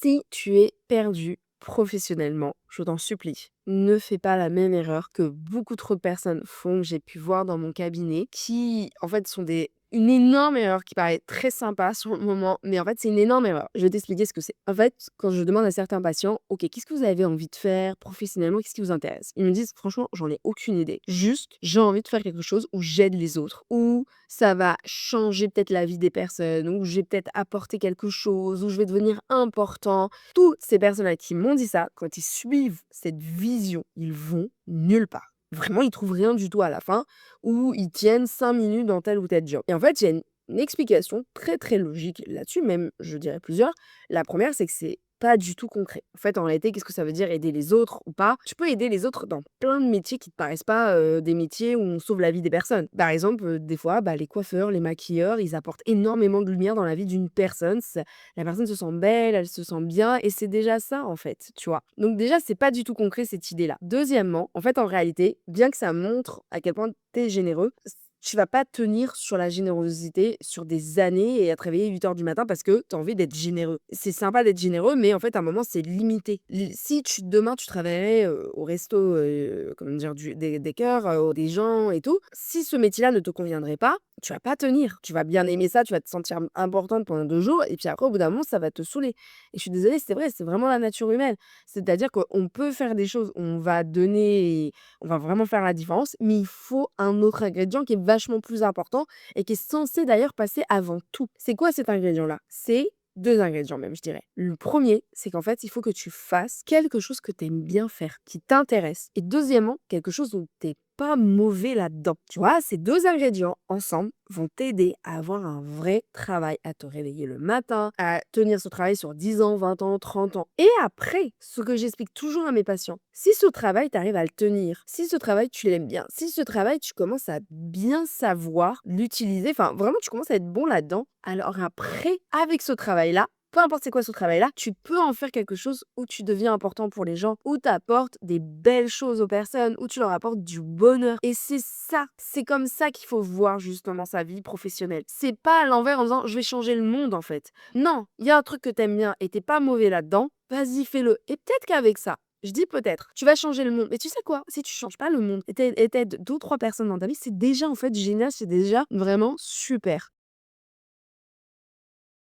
Si tu es perdu professionnellement, je t'en supplie, ne fais pas la même erreur que beaucoup trop de personnes font, que j'ai pu voir dans mon cabinet, qui en fait sont des une énorme erreur qui paraît très sympa sur le moment, mais en fait c'est une énorme erreur. Je vais t'expliquer ce que c'est. En fait, quand je demande à certains patients, ok, qu'est-ce que vous avez envie de faire professionnellement, qu'est-ce qui vous intéresse? Ils me disent franchement, j'en ai aucune idée. Juste, j'ai envie de faire quelque chose où j'aide les autres, où ça va changer peut-être la vie des personnes, où je vais peut-être apporter quelque chose, où je vais devenir important. Toutes ces personnes-là qui m'ont dit ça, quand ils suivent cette vision, ils vont nulle part. Vraiment, ils trouvent rien du tout à la fin, ou ils tiennent 5 minutes dans tel ou tel job. Et en fait, j'ai une explication très très logique là-dessus, même je dirais plusieurs. La première, c'est que c'est pas du tout concret. En fait, en réalité, qu'est-ce que ça veut dire aider les autres ou pas? Tu peux aider les autres dans plein de métiers qui te paraissent pas des métiers où on sauve la vie des personnes. Par exemple, des fois, bah, les coiffeurs, les maquilleurs, ils apportent énormément de lumière dans la vie d'une personne. La personne se sent belle, elle se sent bien, et c'est déjà ça, en fait, tu vois. Donc déjà, c'est pas du tout concret cette idée-là. Deuxièmement, en fait, en réalité, bien que ça montre à quel point tu es généreux, tu vas pas tenir sur la générosité sur des années et à te réveiller 8 heures du matin parce que tu as envie d'être généreux. C'est sympa d'être généreux, mais en fait, à un moment, c'est limité. Si demain, tu travaillerais au resto, comment dire, des cœurs, des gens et tout, si ce métier-là ne te conviendrait pas, tu vas pas tenir. Tu vas bien aimer ça, tu vas te sentir importante pendant 2 jours, et puis après, au bout d'un moment, ça va te saouler. Et je suis désolée, c'est vrai, c'est vraiment la nature humaine. C'est-à-dire qu'on peut faire des choses, on va donner, on va vraiment faire la différence, mais il faut un autre ingrédient qui est vachement plus important et qui est censé d'ailleurs passer avant tout. C'est quoi cet ingrédient-là? C'est 2 ingrédients même, je dirais. Le premier, c'est qu'en fait, il faut que tu fasses quelque chose que tu aimes bien faire, qui t'intéresse. Et deuxièmement, quelque chose où tu pas mauvais là-dedans. Tu vois, ces 2 ingrédients ensemble vont t'aider à avoir un vrai travail, à te réveiller le matin, à tenir ce travail sur 10 ans, 20 ans, 30 ans. Et après, ce que j'explique toujours à mes patients, si ce travail, tu arrives à le tenir, si ce travail, tu l'aimes bien, si ce travail, tu commences à bien savoir l'utiliser, enfin vraiment, tu commences à être bon là-dedans, alors après, avec ce travail-là, peu importe c'est quoi ce travail-là, tu peux en faire quelque chose où tu deviens important pour les gens, où tu apportes des belles choses aux personnes, où tu leur apportes du bonheur. Et c'est ça, c'est comme ça qu'il faut voir justement sa vie professionnelle. C'est pas à l'envers en disant je vais changer le monde en fait. Non, il y a un truc que t'aimes bien et t'es pas mauvais là-dedans, vas-y fais-le. Et peut-être qu'avec ça, je dis peut-être, tu vas changer le monde. Mais tu sais quoi? Si tu changes pas le monde et t'aides 2 ou 3 personnes dans ta vie, c'est déjà en fait génial, c'est déjà vraiment super.